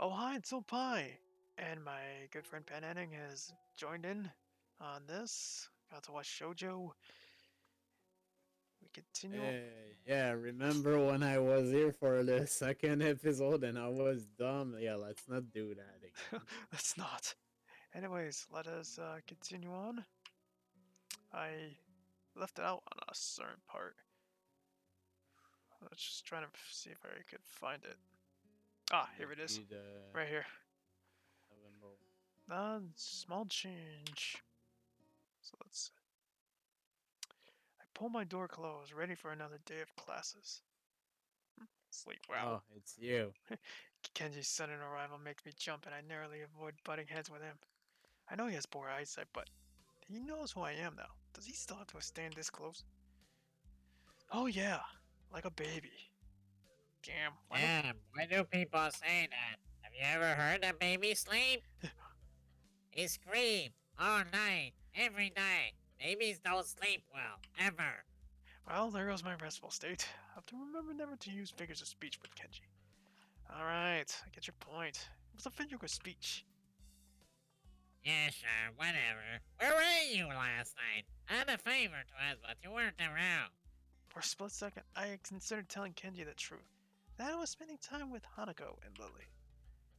Oh, hi, it's Pie. And my good friend PanAnning has joined in on this. Got to watch Shoujo. We continue. Yeah, remember when I was here for the second episode and I was dumb? Yeah, let's not do that again. Let's not. Anyways, let us continue on. I left it out on a certain part. I was just trying to see if I could find it. Ah, here Might it is. be the Right here. November one. Small change. So let's. I pull my door closed, ready for another day of classes. Sleep well. Oh, it's you. Kenji's sudden arrival makes me jump, and I narrowly avoid butting heads with him. I know he has poor eyesight, but he knows who I am now. Does he still have to stand this close? Oh yeah, like a baby. Damn, why don't... Damn, why do people say that? Have you ever heard a baby sleep? He screams all night, every night. Babies don't sleep well, ever. Well, there goes my restful state. I have to remember never to use figures of speech with Kenji. Alright, I get your point. What's a figure of speech? Yeah, sure, whatever. Where were you last night? I had a favor to ask, but you weren't around. For a split second, I considered telling Kenji the truth. That I was spending time with Hanako and Lily.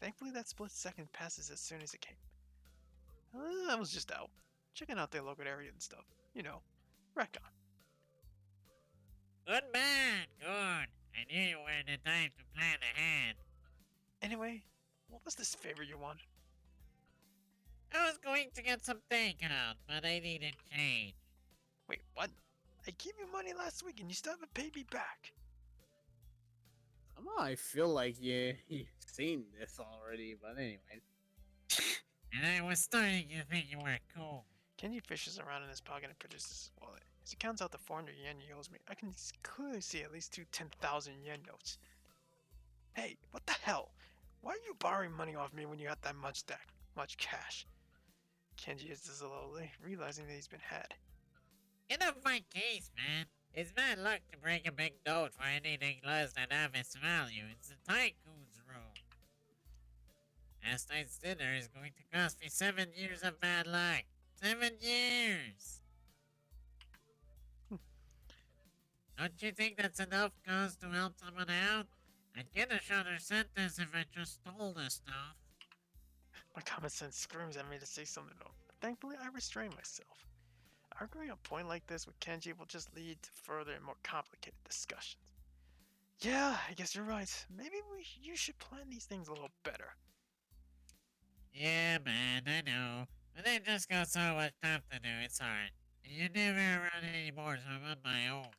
Thankfully, that split second passes as soon as it came. I was just out, checking out their local area and stuff. You know, Recon. Good man, good. I knew you were the type to plan ahead. Anyway, what was this favor you wanted? I was going to get some takeout, but I needed change. Wait, what? I gave you money last week and you still haven't paid me back. Somehow I feel like you've seen this already, but anyways. And I was starting to think you were cool. Kenji fishes around in his pocket and produces his wallet. As he counts out the 400 yen he owes me, I can clearly see at least two 10,000 yen notes. Hey, what the hell? Why are you borrowing money off me when you got that much cash? Kenji hits slowly, realizing that he's been had. Get off my case, man. It's bad luck to break a big note for anything less than half its value. It's the tycoon's rule. Last night's dinner is going to cost me 7 years of bad luck. 7 years! Don't you think that's enough cause to help someone out? I'd get a shorter sentence if I just stole this stuff. My common sense screams at me to say something though. Thankfully, I restrain myself. Arguing a point like this with Kenji will just lead to further and more complicated discussions. Yeah, I guess you're right. Maybe you should plan these things a little better. Yeah, man, I know. But I just got so much stuff to do, it's hard. And you're never around anymore, so I'm on my own.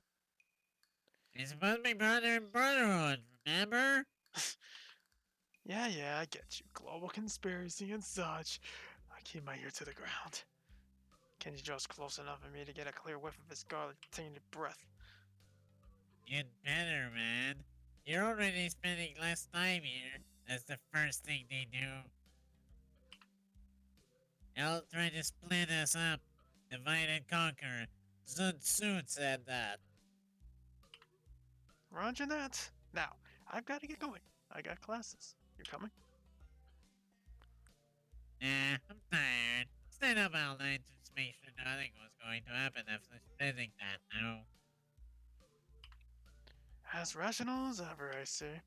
It's supposed to be brother and brotherhood, remember? Yeah, I get you. Global conspiracy and such. I keep my ear to the ground. Kenji draws close enough for me to get a clear whiff of his garlic-tainted breath. Get better, man. You're already spending less time here. That's the first thing they do. They'll try to split us up. Divide and conquer. Sun Tzu said that. Roger that. Now, I've got to get going. I got classes. You coming? Nah, I'm tired. Stayed up all night to make sure nothing was going to happen after splitting that now. As rational as ever, I say.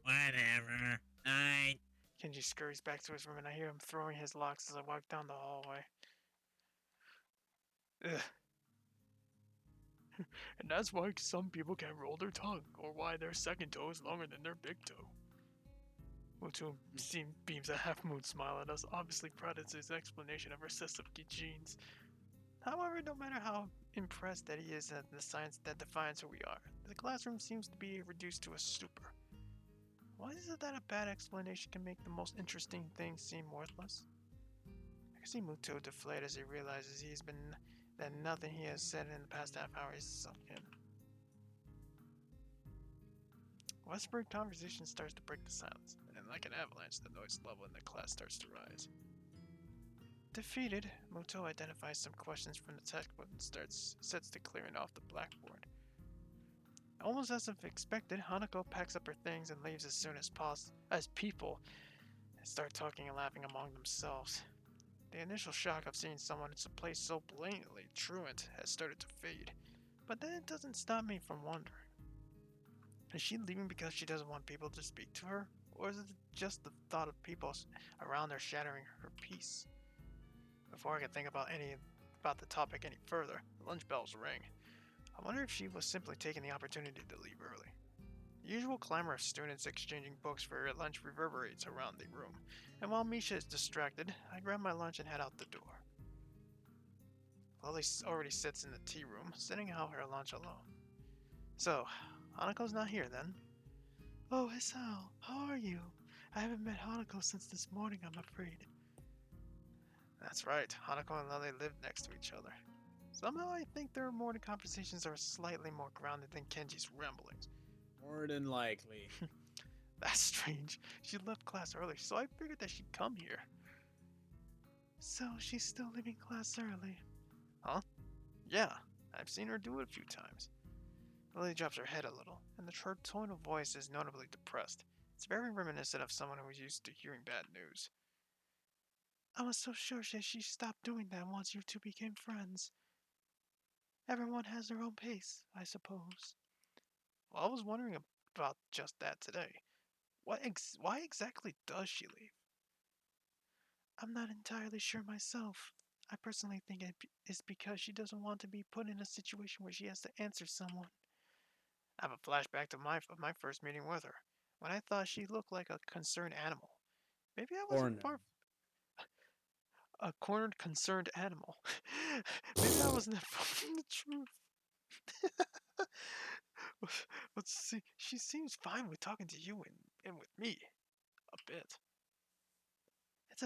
Whatever. Night. Kenji scurries back to his room and I hear him throwing his locks as I walk down the hallway. Ugh. And that's why some people can't roll their tongue, or why their second toe is longer than their big toe. Muto beams a half-moon smile at us, obviously proud of his explanation of recessive genes. However, no matter how impressed that he is at the science that defines who we are, the classroom seems to be reduced to a stupor. Why is it that a bad explanation can make the most interesting things seem worthless? I can see Muto deflate as he realizes that nothing he has said in the past half hour is sunk in. Whispered conversation starts to break the silence, and like an avalanche, the noise level in the class starts to rise. Defeated, Muto identifies some questions from the textbook and sets to clearing off the blackboard. Almost as if expected, Hanako packs up her things and leaves as soon as people start talking and laughing among themselves. The initial shock of seeing someone in a place so blatantly truant has started to fade, but then it doesn't stop me from wondering. Is she leaving because she doesn't want people to speak to her? Or is it just the thought of people around her shattering her peace? Before I can think about the topic any further, the lunch bells ring. I wonder if she was simply taking the opportunity to leave early. The usual clamor of students exchanging books for lunch reverberates around the room, and while Misha is distracted, I grab my lunch and head out the door. Lily already sits in the tea room, sitting out her lunch alone. So, Hanako's not here then? Oh, Hisao, how are you? I haven't met Hanako since this morning, I'm afraid. That's right, Hanako and Lily live next to each other. Somehow I think their morning conversations are slightly more grounded than Kenji's ramblings. More than likely. That's strange. She left class early, so I figured that she'd come here. So she's still leaving class early? Huh? Yeah, I've seen her do it a few times. Lily drops her head a little, and her tone of voice is notably depressed. It's very reminiscent of someone who is used to hearing bad news. I was so sure that she stopped doing that once you two became friends. Everyone has their own pace, I suppose. Well, I was wondering about just that today. Why exactly does she leave? I'm not entirely sure myself. I personally think it is because she doesn't want to be put in a situation where she has to answer someone. I have a flashback to my first meeting with her, when I thought she looked like a concerned animal. Maybe I wasn't Corner. far a cornered concerned animal. Maybe I wasn't that far from the truth. But see, she seems fine with talking to you and with me. A bit. It's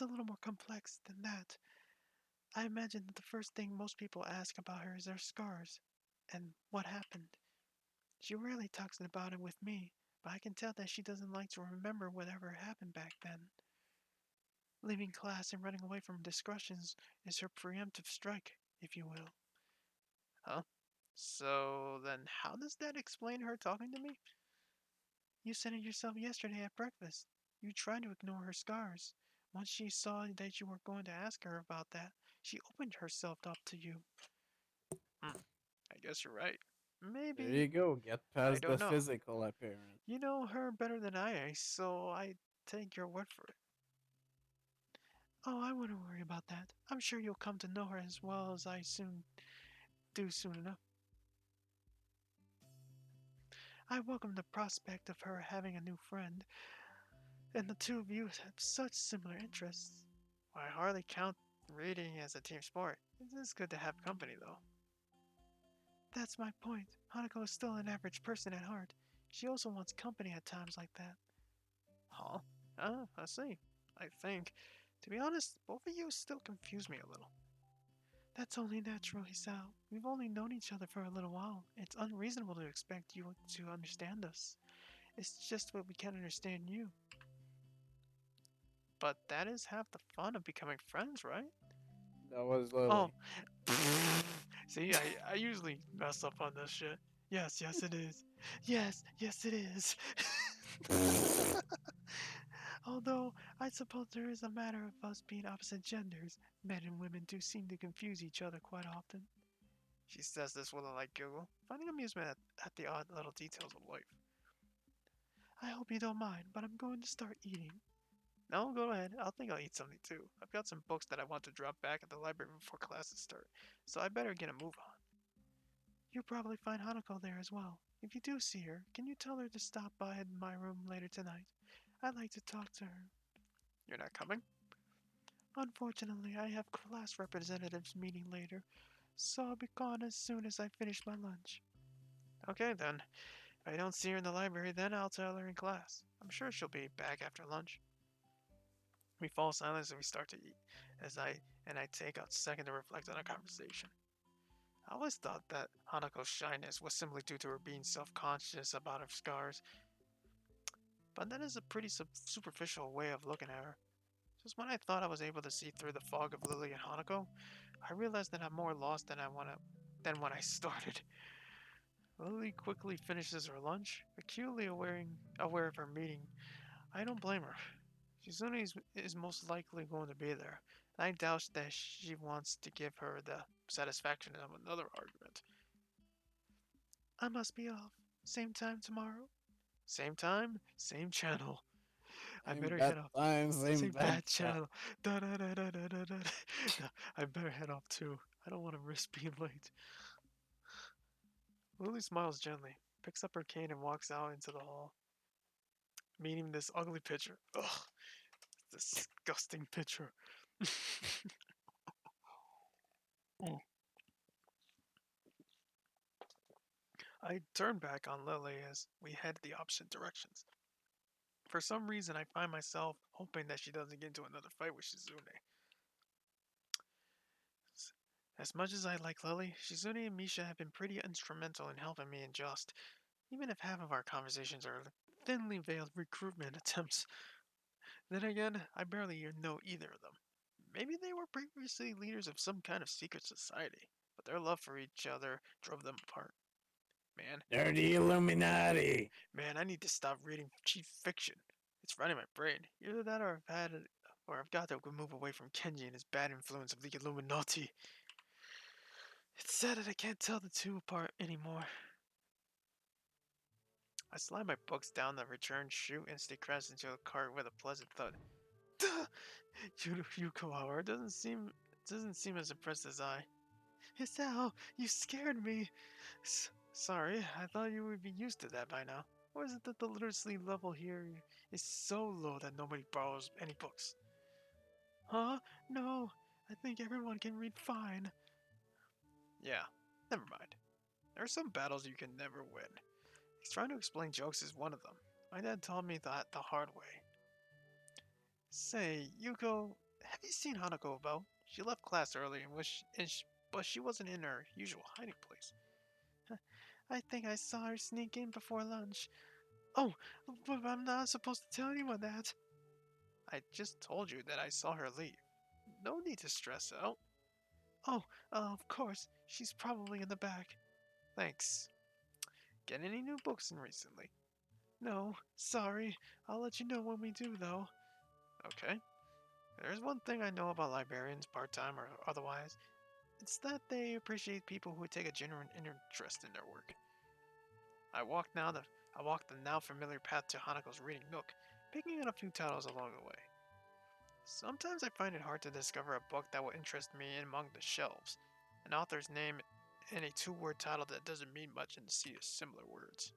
a little more complex than that. I imagine that the first thing most people ask about her is her scars and what happened. She rarely talks about it with me, but I can tell that she doesn't like to remember whatever happened back then. Leaving class and running away from discussions is her preemptive strike, if you will. Huh? So then how does that explain her talking to me? You said it yourself yesterday at breakfast. You tried to ignore her scars. Once she saw that you were going to ask her about that, she opened herself up to you. Hmm, I guess you're right. There Maybe. you go. Get I past the don't know. physical appearance. You know her better than I, so I take your word for it. Oh, I wouldn't worry about that. I'm sure you'll come to know her as well as I soon enough. I welcome the prospect of her having a new friend, and the two of you have such similar interests. I hardly count reading as a team sport. It is good to have company, though. That's my point. Hanako is still an average person at heart. She also wants company at times like that. Huh? Ah, I see. I think, to be honest, both of you still confuse me a little. That's only natural, Hisao. We've only known each other for a little while. It's unreasonable to expect you to understand us. It's just what we can't understand you. But that is half the fun of becoming friends, right? That was Oh, Lily. see, I usually mess up on this shit. Yes, it is. Yes, it is. Although, I suppose there is a matter of us being opposite genders. Men and women do seem to confuse each other quite often. She says this with a light giggle, finding amusement at the odd little details of life. I hope you don't mind, but I'm going to start eating. No, go ahead. I'll eat something too. I've got some books that I want to drop back at the library before classes start, so I better get a move on. You'll probably find Hanako there as well. If you do see her, can you tell her to stop by in my room later tonight? I'd like to talk to her. You're not coming? Unfortunately, I have class representatives meeting later, so I'll be gone as soon as I finish my lunch. Okay then. If I don't see her in the library, then I'll tell her in class. I'm sure she'll be back after lunch. We fall silent as we start to eat, I take a second to reflect on our conversation. I always thought that Hanako's shyness was simply due to her being self-conscious about her scars, but that is a pretty superficial way of looking at her. Just when I thought I was able to see through the fog of Lily and Hanako, I realized that I'm more lost than when I started. Lily quickly finishes her lunch, acutely aware of her meeting. I don't blame her. Shizune is most likely going to be there, and I doubt that she wants to give her the satisfaction of another argument. I must be off. Same time tomorrow? Same time, same channel. I Same better bad head off. time, same Same bad bad time. channel. Da da da da da da da. I better head off too. I don't want to risk being late. Lily smiles gently, picks up her cane, and walks out into the hall, meeting this ugly picture. Ugh, disgusting picture. Mm. I turn back on Lily as we head the opposite directions. For some reason, I find myself hoping that she doesn't get into another fight with Shizune. As much as I like Lily, Shizune and Misha have been pretty instrumental in helping me adjust, even if half of our conversations are thinly veiled recruitment attempts. Then again, I barely know either of them. Maybe they were previously leaders of some kind of secret society, but their love for each other drove them apart. Man, They're the Illuminati. man, I need to stop reading cheap fiction. It's running my brain. Either that or I've got to move away from Kenji and his bad influence of the Illuminati. It's sad that I can't tell the two apart anymore. I slide my books down the return chute and stay crashed into a cart with a pleasant thud. Duh! Yuko, however, doesn't seem as impressed as I. Hisao, you scared me. Sorry, I thought you would be used to that by now. Or is it that the literacy level here is so low that nobody borrows any books? Huh? No, I think everyone can read fine. Yeah, never mind. There are some battles you can never win. Trying to explain jokes is one of them. My dad taught me that the hard way. Say, Yuko, have you seen Hanako about? She left class early but she wasn't in her usual hiding place. I think I saw her sneak in before lunch. Oh, but I'm not supposed to tell anyone that. I just told you that I saw her leave. No need to stress out. Oh, of course, she's probably in the back. Thanks. Get any new books in recently? No, sorry. I'll let you know when we do, though. Okay. There's one thing I know about librarians, part-time or otherwise. It's that they appreciate people who take a genuine interest in their work. I walked now the I walked the now familiar path to Hanako's reading nook, picking out a few titles along the way. Sometimes I find it hard to discover a book that will interest me among the shelves, an author's name and a two-word title that doesn't mean much in the sea of similar words.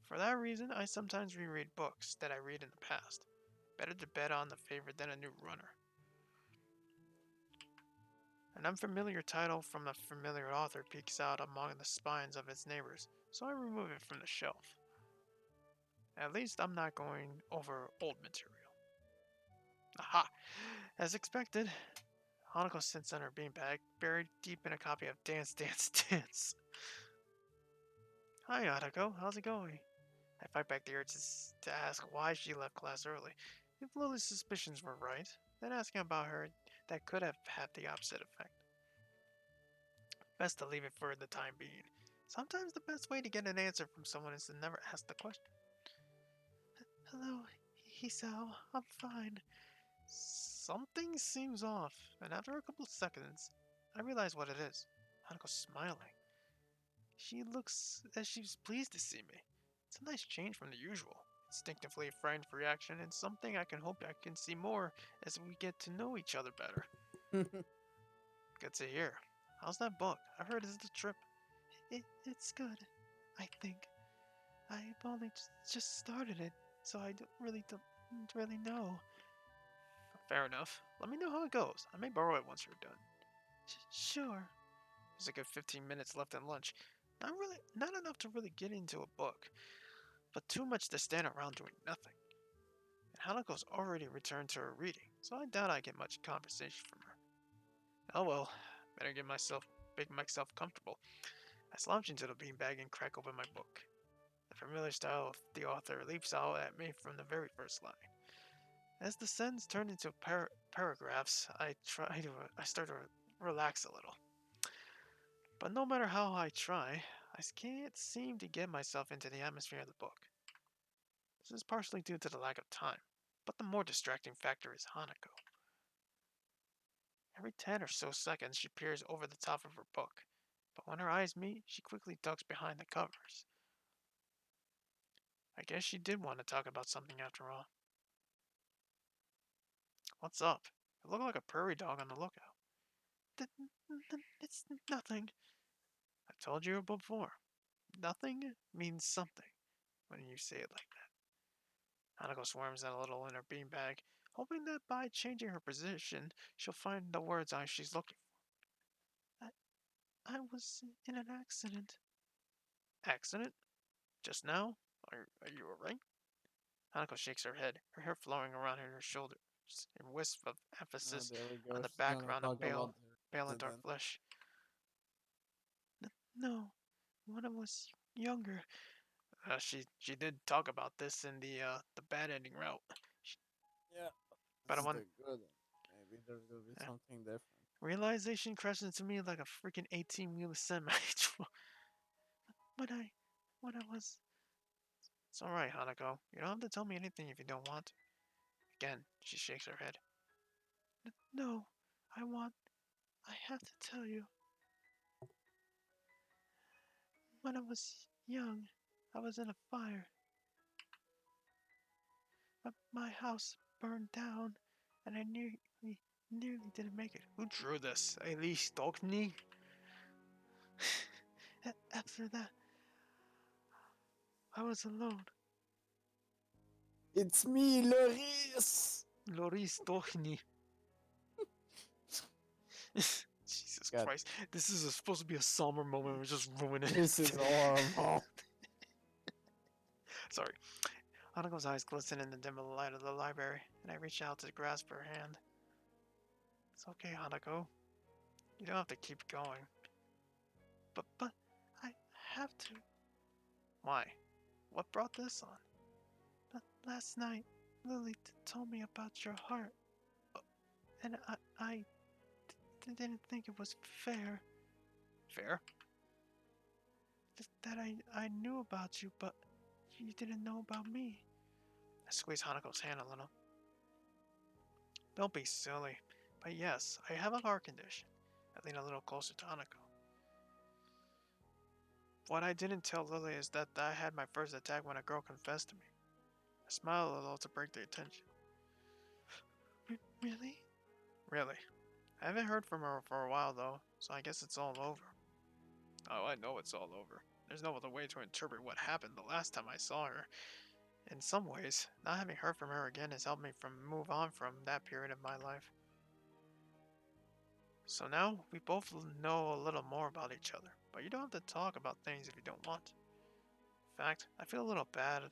For that reason, I sometimes reread books that I read in the past. Better to bet on the favorite than a new runner. An unfamiliar title from a familiar author peeks out among the spines of its neighbors, so I remove it from the shelf. At least I'm not going over old material. Aha! As expected, Hanako sits on her beanbag, buried deep in a copy of Dance Dance Dance. Hi Hanako, how's it going? I fight back the urge to ask why she left class early. If Lily's suspicions were right, then asking about her that could have had the opposite effect. Best to leave it for the time being. Sometimes the best way to get an answer from someone is to never ask the question. Hello, Hisao. I'm fine. Something seems off, and after a couple of seconds, I realize what it is. Hanako's smiling. She looks as she's pleased to see me. It's a nice change from the usual. Instinctively frightened reaction, and something I can hope I can see more as we get to know each other better. Good to hear. How's that book? I've heard it's the trip. It's good, I think. I've only just started it, so I don't really know. Fair enough. Let me know how it goes. I may borrow it once you're done. Sure. There's a good 15 minutes left in lunch. Not enough to really get into a book, but too much to stand around doing nothing. And Hanako's already returned to her reading, so I doubt I get much conversation from her. Oh well, better make myself comfortable. I slouch into the beanbag and crack open my book. The familiar style of the author leaps out at me from the very first line. As the sentence turned into paragraphs, I start to relax a little. But no matter how I try, I can't seem to get myself into the atmosphere of the book. This is partially due to the lack of time, but the more distracting factor is Hanako. Every 10 or so seconds, she peers over the top of her book, but when her eyes meet, she quickly ducks behind the covers. I guess she did want to talk about something after all. What's up? You look like a prairie dog on the lookout. It's nothing. I told you before. Nothing means something when you say it like that. Hanako swarms out a little in her beanbag, hoping that by changing her position, she'll find the words she's looking for. I was in an accident. Accident? Just now? Are you alright? Hanako shakes her head, her hair flowing around her shoulders, a wisp of emphasis There we on go. the She's gonna background of talk about pale the and dark accident. flesh. No, when I was younger. She did talk about this in the bad ending route. Yeah, But this I is want the good one. Maybe there's gonna be uh, something different. realization crashed into me like a freaking 18-wheeler semi. when I when I was. It's all right, Hanako. You don't have to tell me anything if you don't want to. Again, she shakes her head. No, I want. I have to tell you. When I was young, I was in a fire. My house burned down, and I nearly didn't make it. Who drew this? Elise Stokny? After that, I was alone. It's me, Loris. Loris Stokny. Jesus God, Christ. This is supposed to be a somber moment. We're just ruining it. this is horrible. Sorry. Hanako's eyes glisten in the dim light of the library, and I reach out to grasp her hand. It's okay, Hanako. You don't have to keep going. But, I have to. Why? What brought this on? Last night, Lily told me about your heart, and I didn't think it was fair. Fair? That I knew about you, but you didn't know about me. I squeeze Hanako's hand a little. Don't be silly. But yes, I have a heart condition. I lean a little closer to Hanako. What I didn't tell Lily is that I had my first attack when a girl confessed to me. I smile a little to break the attention. Really? Really. I haven't heard from her for a while though, so I guess it's all over. Oh, I know it's all over. There's no other way to interpret what happened the last time I saw her. In some ways, not having heard from her again has helped me move on from that period of my life. So now, we both know a little more about each other, but you don't have to talk about things if you don't want to. In fact, I feel a little bad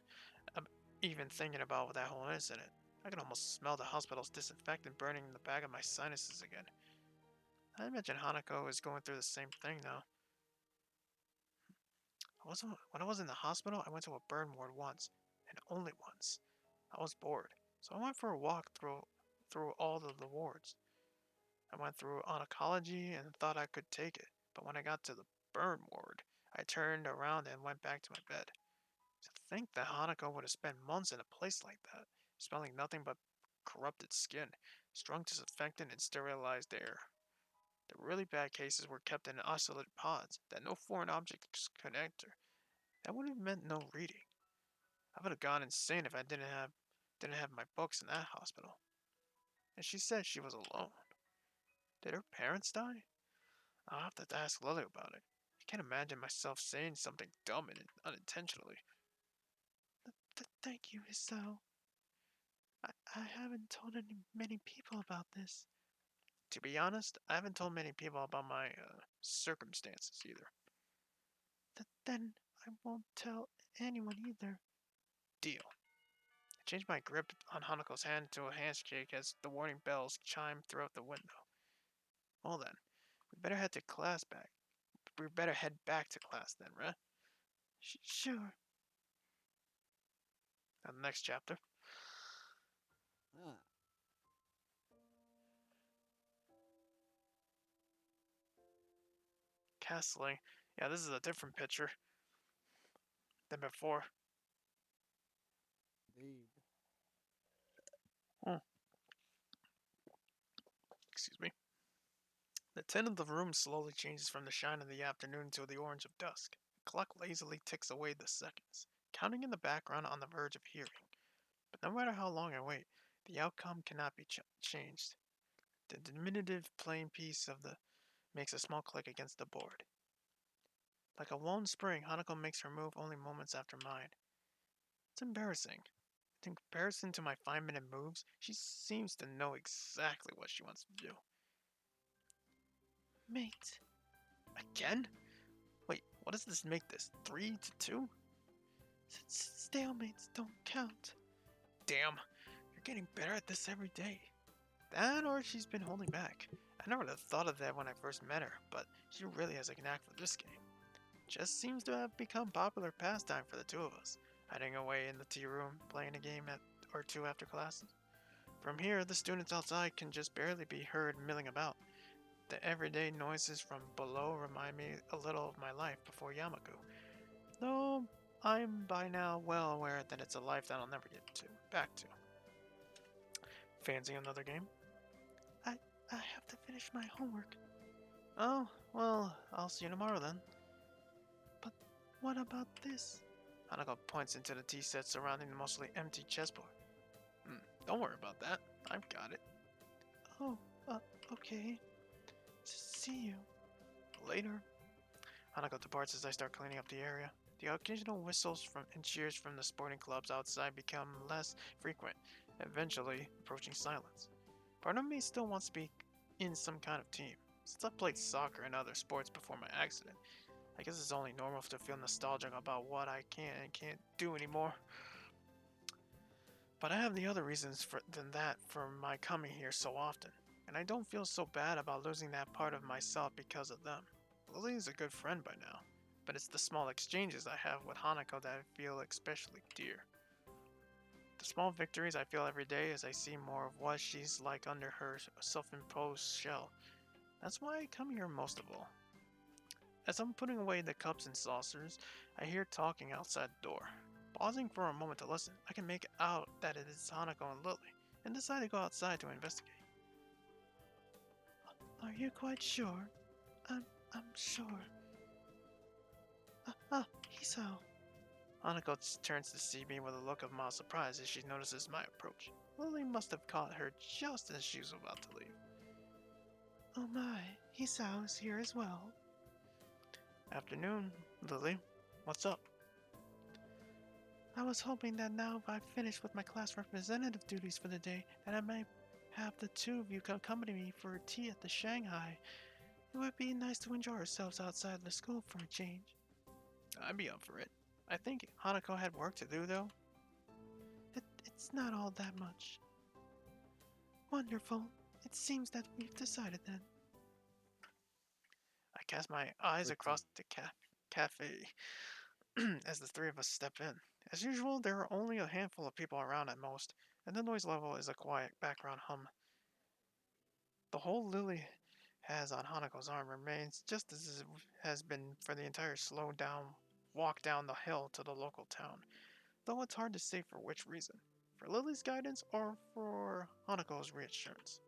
even thinking about that whole incident. I can almost smell the hospital's disinfectant burning in the back of my sinuses again. I imagine Hanako is going through the same thing now. When I was in the hospital, I went to a burn ward once, and only once. I was bored, so I went for a walk through all of the wards. I went through oncology and thought I could take it, but when I got to the burn ward, I turned around and went back to my bed. To think that Hanako would have spent months in a place like that, smelling nothing but corrupted skin, strong disinfectant, and sterilized air. The really bad cases were kept in isolated pods that no foreign objects could enter. That would have meant no reading. I would have gone insane if I didn't have my books in that hospital. And she said she was alone. Did her parents die? I'll have to ask Lily about it. I can't imagine myself saying something dumb and unintentionally. Thank you, Isao. I haven't told many people about this. To be honest, I haven't told many people about my circumstances either. Then I won't tell anyone either. Deal. I changed my grip on Hanako's hand to a handshake as the warning bells chimed throughout the window. Well then, we better head to class back. We better head back to class then, right? Sure. Now the next chapter. Ah, Castling Yeah, this is a different picture than before. Indeed. Hmm. Excuse me. The tint of the room slowly changes from the shine of the afternoon to the orange of dusk. The clock lazily ticks away the seconds, counting in the background on the verge of hearing. But no matter how long I wait, the outcome cannot be changed. The diminutive plain piece of the makes a small click against the board. Like a lone spring, Hanako makes her move only moments after mine. It's embarrassing. In comparison to my 5-minute moves, she seems to know exactly what she wants to do. Mate. Again? Wait, what does this make this? 3-2? Stalemates don't count. Damn, you're getting better at this every day. That or she's been holding back. I never would have thought of that when I first met her, but she really has a knack for this game. Just seems to have become popular pastime for the two of us, hiding away in the tea room, playing a game or two after classes. From here, the students outside can just barely be heard milling about. The everyday noises from below remind me a little of my life before Yamaku, though I'm by now well aware that it's a life that I'll never get back to. Fancy another game? I I have to finish my homework. Oh, well, I'll see you tomorrow then. But what about this? Hanako points into the tea set surrounding the mostly empty chessboard. Don't worry about that. I've got it. Oh, okay. See you. Later. Hanako departs as I start cleaning up the area. The occasional whistles and cheers from the sporting clubs outside become less frequent, eventually approaching silence. Part of me still wants to be in some kind of team. Since I played soccer and other sports before my accident, I guess it's only normal to feel nostalgic about what I can and can't do anymore. But I have the other reasons than that for my coming here so often, and I don't feel so bad about losing that part of myself because of them. Lily is a good friend by now, but it's the small exchanges I have with Hanako that I feel especially dear. The small victories I feel every day as I see more of what she's like under her self-imposed shell. That's why I come here most of all. As I'm putting away the cups and saucers, I hear talking outside the door. Pausing for a moment to listen, I can make out that it is Hanako and Lily, and decide to go outside to investigate. Are you quite sure? I'm sure. Hisao. Hanako turns to see me with a look of mild surprise as she notices my approach. Lily must have caught her just as she was about to leave. Oh my, Hisao is here as well. Afternoon, Lily. What's up? I was hoping that now I've finished with my class representative duties for the day, that I might have the two of you accompany me for a tea at the Shanghai. It would be nice to enjoy ourselves outside the school for a change. I'd be up for it. I think Hanako had work to do, though. It's not all that much. Wonderful. It seems that we've decided then. I cast my eyes across the cafe as the three of us step in. As usual, there are only a handful of people around at most, and the noise level is a quiet background hum. The hold Lily has on Hanako's arm remains just as it has been for the entire walk down the hill to the local town, though it's hard to say for which reason, for Lily's guidance or for Hanako's reassurance.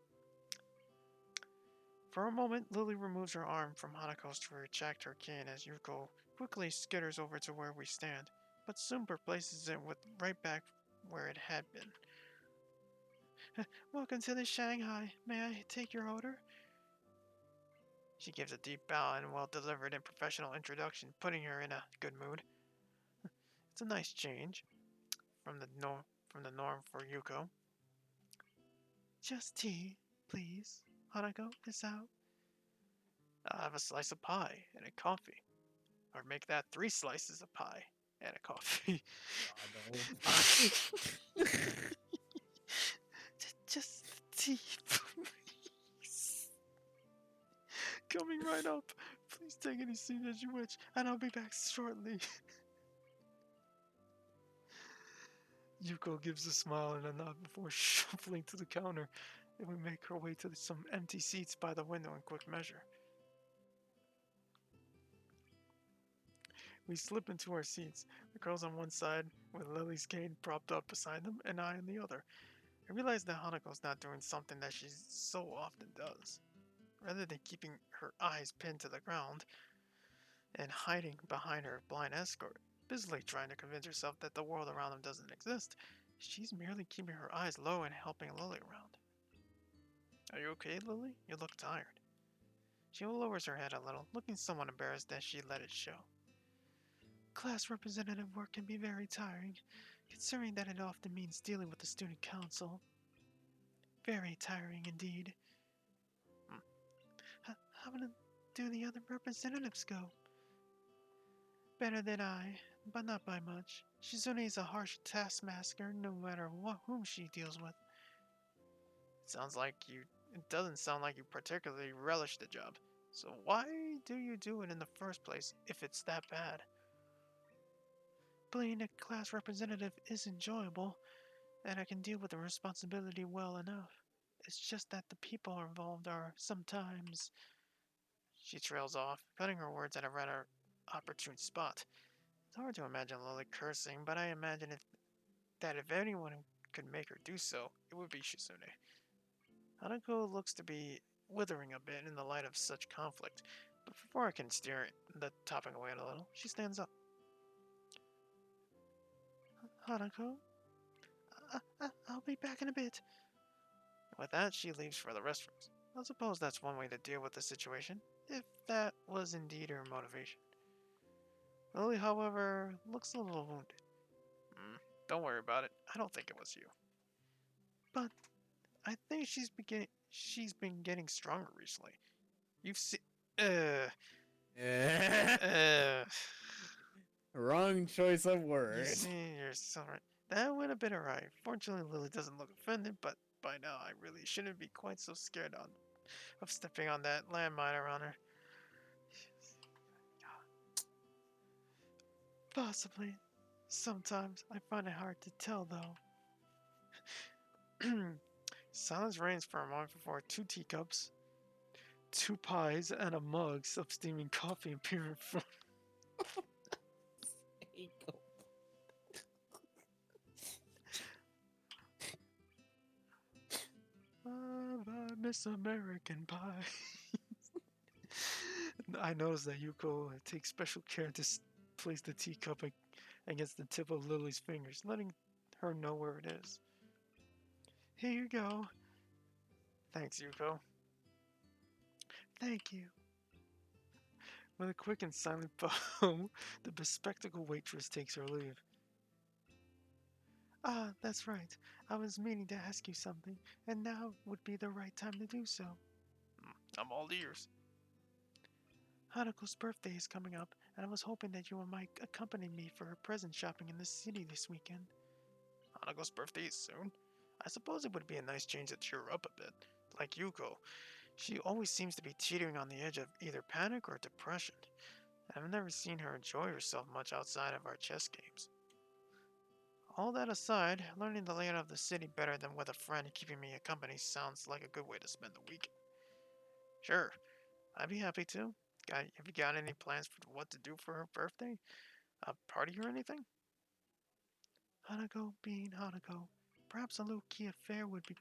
For a moment, Lily removes her arm from Hanako's to retract her cane as Yuko quickly skitters over to where we stand, but soon replaces it right back where it had been. Welcome to the Shanghai. May I take your order? She gives a deep bow and well-delivered and professional introduction, putting her in a good mood. It's a nice change from the norm for Yuko. Just tea, please. Hanako is out. I'll have a slice of pie and a coffee. Or make that 3 slices of pie and a coffee. Just tea, please. Coming right up. Please take any seat as you wish, and I'll be back shortly. Yuko gives a smile and a nod before shuffling to the counter, and we make our way to some empty seats by the window in quick measure. We slip into our seats, the girls on one side, with Lily's cane propped up beside them, and I on the other. I realize that Hanako's not doing something that she so often does. Rather than keeping her eyes pinned to the ground and hiding behind her blind escort, busily trying to convince herself that the world around them doesn't exist, she's merely keeping her eyes low and helping Lily around. Are you okay, Lily? You look tired. She lowers her head a little, looking somewhat embarrassed as she let it show. Class representative work can be very tiring, considering that it often means dealing with the student council. Very tiring indeed. How do the other representatives go? Better than I, but not by much. Shizune is a harsh taskmaster no matter whom she deals with. It doesn't sound like you particularly relish the job. So why do you do it in the first place if it's that bad? Being a class representative is enjoyable, and I can deal with the responsibility well enough. It's just that the people involved are sometimes. She trails off, cutting her words at a rather opportune spot. It's hard to imagine Lily cursing, but I imagine if anyone could make her do so, it would be Shizune. Hanako looks to be withering a bit in the light of such conflict, but before I can steer the topic away a little, she stands up. Hanako, I'll be back in a bit. With that, she leaves for the restrooms. I suppose that's one way to deal with the situation, if that was indeed her motivation. Lily, however, looks a little wounded. Don't worry about it. I don't think it was you. But I think she's been getting stronger recently. You've seen uh Wrong choice of you words. see you're sorry. That went a bit awry. Fortunately Lily doesn't look offended, but by now I really shouldn't be quite so scared of stepping on that landmine around her. Possibly. Sometimes I find it hard to tell though. Silence reigns for a moment before two teacups, two pies, and a mug of steaming coffee appear in front. Miss American Pie. I noticed that Yuko takes special care to place the teacup against the tip of Lily's fingers, letting her know where it is. Here you go. Thanks, Yuko. Thank you. With a quick and silent bow, the bespectacled waitress takes her leave. Ah, that's right. I was meaning to ask you something, and now would be the right time to do so. I'm all ears. Hanako's birthday is coming up, and I was hoping that you might accompany me for her present shopping in the city this weekend. Hanako's birthday is soon? I suppose it would be a nice change to cheer her up a bit. Like Yuko, she always seems to be teetering on the edge of either panic or depression. I've never seen her enjoy herself much outside of our chess games. All that aside, learning the layout of the city better than with a friend keeping me company sounds like a good way to spend the weekend. Sure, I'd be happy to. Have you got any plans for what to do for her birthday? A party or anything? Hanako being Hanako, perhaps a low-key affair would be.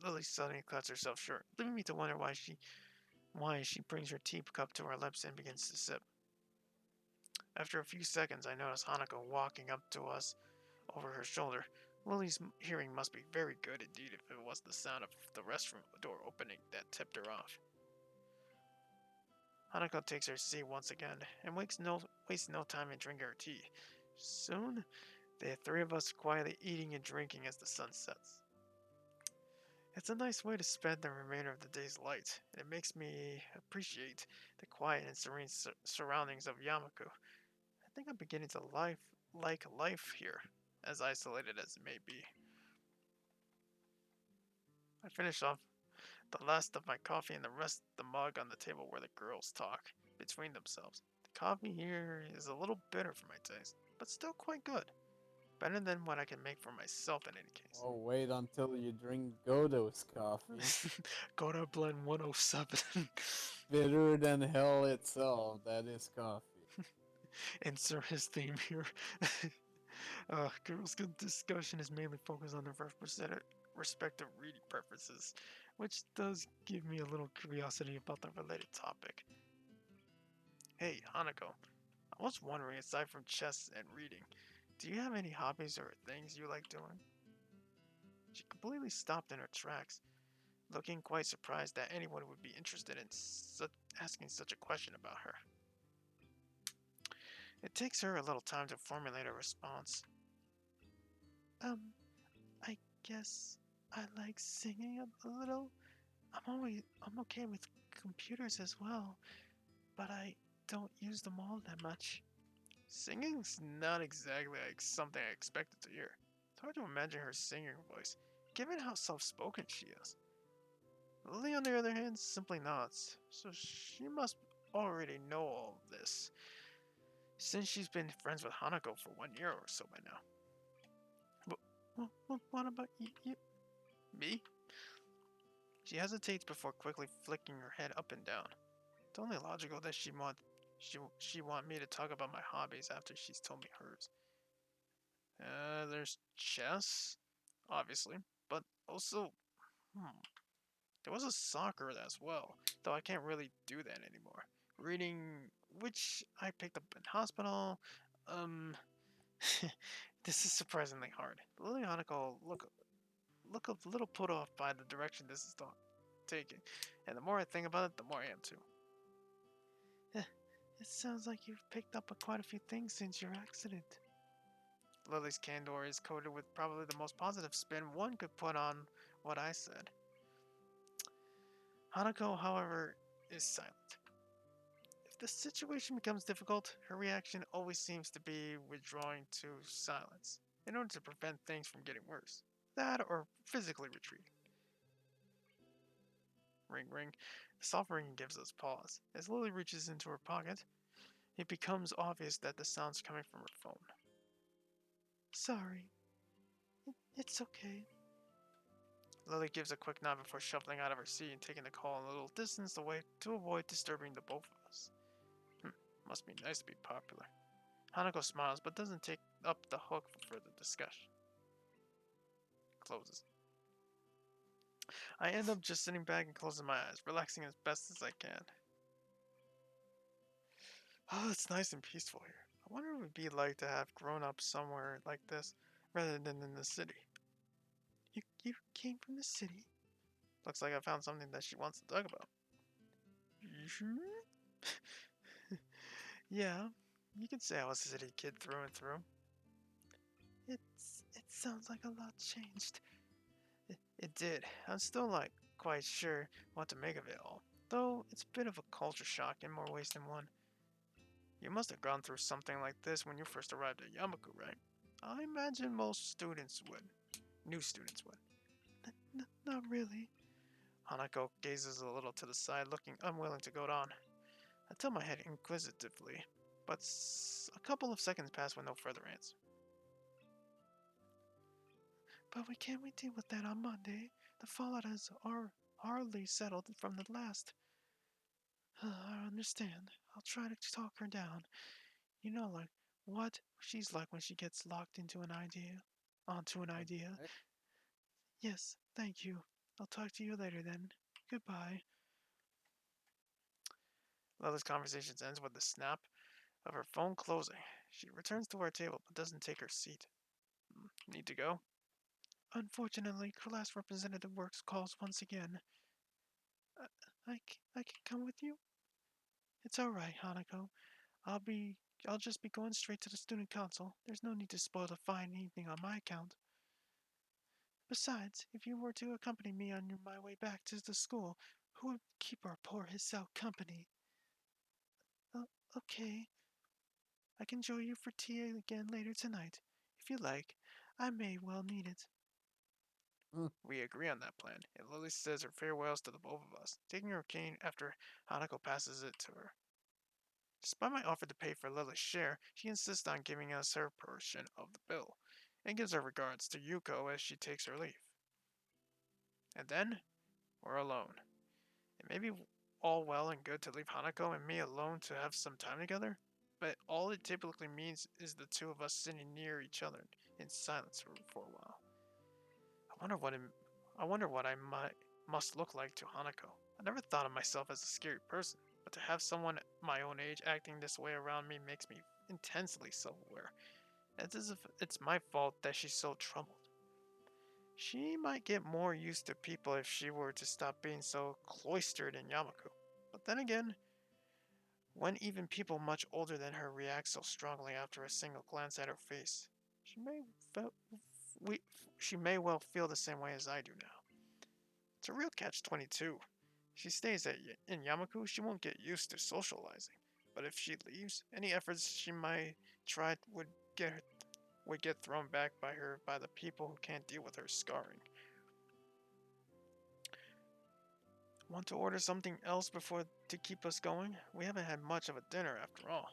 Lily suddenly cuts herself short, leaving me to wonder why she brings her teacup to her lips and begins to sip. After a few seconds, I notice Hanako walking up to us over her shoulder. Lily's hearing must be very good indeed if it was the sound of the restroom door opening that tipped her off. Hanako takes her seat once again and wastes no time in drinking her tea. Soon, the three of us quietly eating and drinking as the sun sets. It's a nice way to spend the remainder of the day's light, and it makes me appreciate the quiet and serene surroundings of Yamaku. I think I'm beginning to like life here, as isolated as it may be. I finish off the last of my coffee and the rest of the mug on the table where the girls talk between themselves. The coffee here is a little bitter for my taste, but still quite good. Better than what I can make for myself in any case. Oh, wait until you drink Godo's coffee. Goda Blend 107. Bitter than hell itself, that is coffee. Insert his theme here. Girls' Good discussion is mainly focused on their respective reading preferences, which does give me a little curiosity about the related topic. Hey, Hanako, I was wondering, aside from chess and reading, do you have any hobbies or things you like doing? She completely stopped in her tracks, looking quite surprised that anyone would be interested in asking such a question about her. It takes her a little time to formulate a response. Um, I guess I like singing a little. I'm okay with computers as well, but I don't use them all that much. Singing's not exactly like something I expected to hear. It's hard to imagine her singing voice, given how soft-spoken she is. Lily, on the other hand, simply nods, so she must already know all of this, since she's been friends with Hanako for 1 year or so by now. What about you? Me? She hesitates before quickly flicking her head up and down. It's only logical that she want me to talk about my hobbies after she's told me hers. There's chess, obviously, but also, there was a soccer as well, though I can't really do that anymore. Reading, which I picked up in hospital, um, this is surprisingly hard. Lily Hanako look a little put off by the direction this is taking, and the more I think about it, the more I am too. It sounds like you've picked up quite a few things since your accident. Lily's candor is coated with probably the most positive spin one could put on what I said. Hanako, however, is silent. If the situation becomes difficult, her reaction always seems to be withdrawing to silence, in order to prevent things from getting worse. That or physically retreat. Ring ring. The soft ringing gives us pause. As Lily reaches into her pocket, it becomes obvious that the sound's coming from her phone. Sorry. It's okay. Lily gives a quick nod before shuffling out of her seat and taking the call a little distance away to avoid disturbing the both of us. Must be nice to be popular. Hanako smiles but doesn't take up the hook for further discussion. Closes. I end up just sitting back and closing my eyes, relaxing as best as I can. Oh, it's nice and peaceful here. I wonder what it would be like to have grown up somewhere like this rather than in the city. You came from the city? Looks like I found something that she wants to talk about. You sure? Yeah, you could say I was a city kid through and through. It sounds like a lot changed. It did. I'm still not quite sure what to make of it all, though it's a bit of a culture shock in more ways than one. You must have gone through something like this when you first arrived at Yamaku, right? I imagine most students would. New students would. Not really. Hanako gazes a little to the side, looking unwilling to go on. I tilt my head inquisitively, but a couple of seconds pass with no further answer. But we can't deal with that on Monday. The fallout is hardly settled from the last. I understand. I'll try to talk her down. You know, like what she's like when she gets locked into an idea. Onto an idea. Okay. Yes, thank you. I'll talk to you later then. Goodbye. Lily's conversation ends with the snap of her phone closing. She returns to our table but doesn't take her seat. Need to go? Unfortunately, class representative works calls once again. Uh, I can come with you? It's alright, Hanako. I'll just be going straight to the student council. There's no need to spoil a fine evening on my account. Besides, if you were to accompany me on my way back to the school, who would keep our poor Hisao company? Uh, okay. I can join you for tea again later tonight. If you like, I may well need it. We agree on that plan, and Lily says her farewells to the both of us, taking her cane after Hanako passes it to her. Despite my offer to pay for Lily's share, she insists on giving us her portion of the bill, and gives her regards to Yuko as she takes her leave. And then, we're alone. It may be all well and good to leave Hanako and me alone to have some time together, but all it typically means is the two of us sitting near each other in silence for a while. I wonder what it, I wonder what I must look like to Hanako. I never thought of myself as a scary person, but to have someone my own age acting this way around me makes me intensely self-aware. It's as if it's my fault that she's so troubled. She might get more used to people if she were to stop being so cloistered in Yamaku. But then again, when even people much older than her react so strongly after a single glance at her face, she may we, she may well feel the same way as I do now. It's a real catch-22. If she stays in Yamaku, she won't get used to socializing. But if she leaves, any efforts she might try would get thrown back by the people who can't deal with her scarring. Want to order something else before to keep us going? We haven't had much of a dinner after all.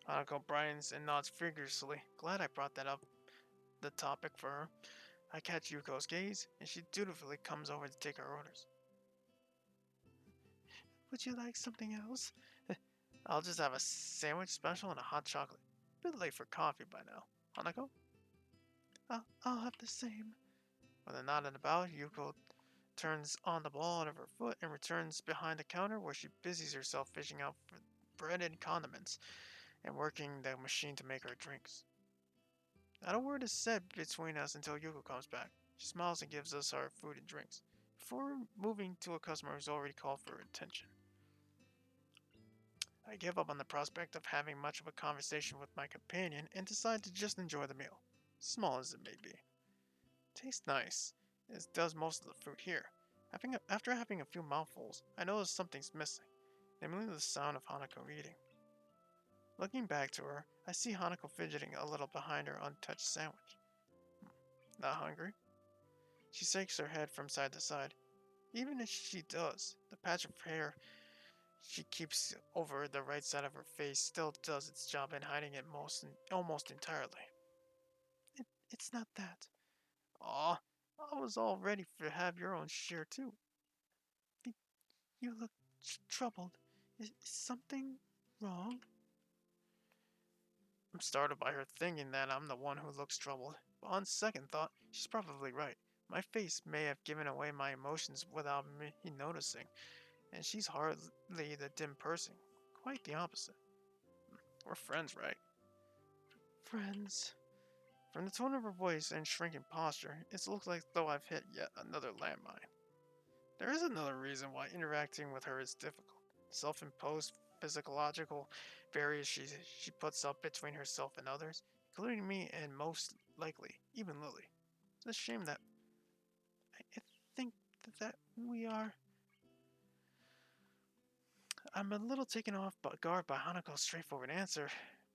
Hanako brightens and nods vigorously. Glad I brought that up, the topic for her. I catch Yuko's gaze, and she dutifully comes over to take our orders. Would you like something else? I'll just have a sandwich special and a hot chocolate. Bit late for coffee by now. Hanako? I'll have the same. With a nod and a bow, Yuko turns on the ball out of her foot and returns behind the counter where she busies herself fishing out bread and condiments and working the machine to make our drinks. Not a word is said between us until Yuko comes back. She smiles and gives us our food and drinks, before moving to a customer who's already called for her attention. I give up on the prospect of having much of a conversation with my companion and decide to just enjoy the meal, small as it may be. Tastes nice, as does most of the food here. After having a few mouthfuls, I notice something's missing, namely the sound of Hanako eating. Looking back to her, I see Hanako fidgeting a little behind her untouched sandwich. Not hungry? She shakes her head from side to side. Even if she does, the patch of hair she keeps over the right side of her face still does its job in hiding it almost entirely. It's not that. Aw, I was all ready to have your own share too. You look troubled. Is something wrong? I'm startled by her thinking that I'm the one who looks troubled, but on second thought, she's probably right. My face may have given away my emotions without me noticing, and she's hardly the dim person. Quite the opposite. We're friends, right? Friends. From the tone of her voice and shrinking posture, it looks like though I've hit yet another landmine. There is another reason why interacting with her is difficult. Self-imposed physiological barriers she puts up between herself and others, including me and most likely even Lily. It's a shame that I think that we are. I'm a little taken off guard by Hanako's straightforward answer,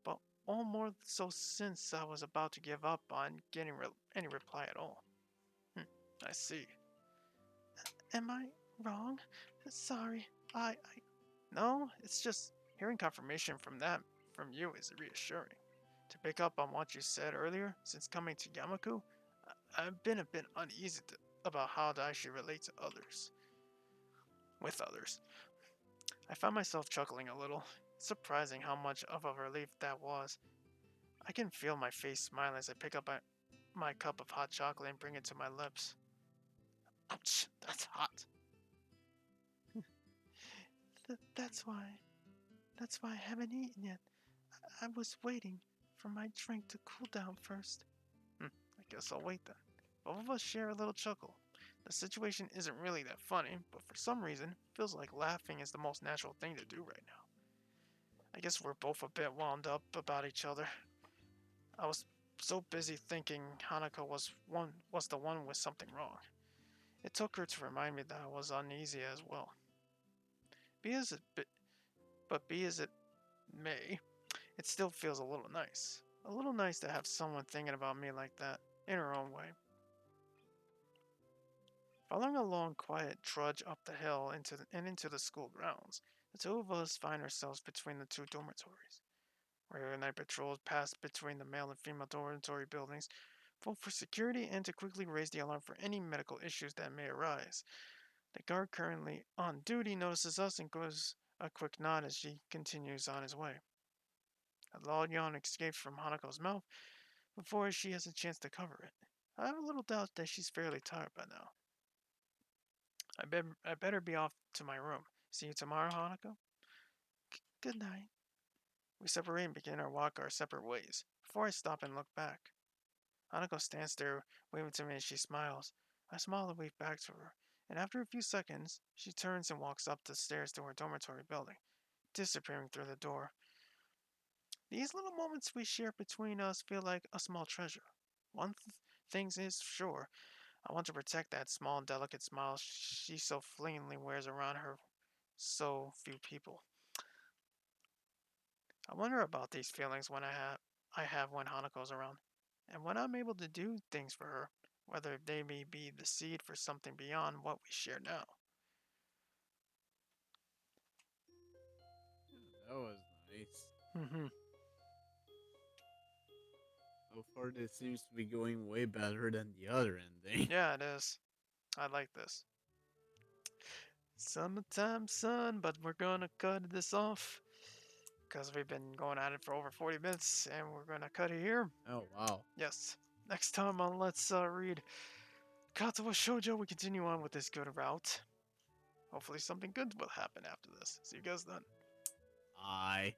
but all more so since I was about to give up on getting any reply at all. I see. Am I wrong? Sorry, No, it's just hearing confirmation from you is reassuring. To pick up on what you said earlier, since coming to Yamaku, I've been a bit uneasy about how I should relate to others. With others. I found myself chuckling a little. It's surprising how much of a relief that was. I can feel my face smile as I pick up my cup of hot chocolate and bring it to my lips. Ouch, that's hot. That's why. That's why I haven't eaten yet. I was waiting for my drink to cool down first. I guess I'll wait then. Both of us share a little chuckle. The situation isn't really that funny, but for some reason, it feels like laughing is the most natural thing to do right now. I guess we're both a bit wound up about each other. I was so busy thinking Hanako was the one with something wrong. It took her to remind me that I was uneasy as well. Be as it may, it still feels a little nice. A little nice to have someone thinking about me like that, in her own way. Following a long, quiet trudge up the hill into the school grounds, the two of us find ourselves between the two dormitories. Regular night patrols pass between the male and female dormitory buildings, both for security and to quickly raise the alarm for any medical issues that may arise. The guard currently on duty notices us and goes a quick nod as she continues on his way. A loud yawn escapes from Hanako's mouth before she has a chance to cover it. I have a little doubt that she's fairly tired by now. I better be off to my room. See you tomorrow, Hanako. Good night. We separate and begin our walk our separate ways. Before I stop and look back, Hanako stands there, waving to me as she smiles. I smile and wave back to her, and after a few seconds, she turns and walks up the stairs to her dormitory building, disappearing through the door. These little moments we share between us feel like a small treasure. Thing is sure, I want to protect that small, delicate smile she so fleetingly wears around her so few people. I wonder about these feelings I have when Hanako's around, and when I'm able to do things for her, whether they may be the seed for something beyond what we share now. That was nice. Mm-hmm. So far, this seems to be going way better than the other ending. Yeah, it is. I like this. Summertime sun, but we're gonna cut this off because we've been going at it for over 40 minutes, and we're gonna cut it here. Oh wow. Yes. Next time on Let's Read Katawa Shoujo, we continue on with this good route. Hopefully something good will happen after this. See you guys then. I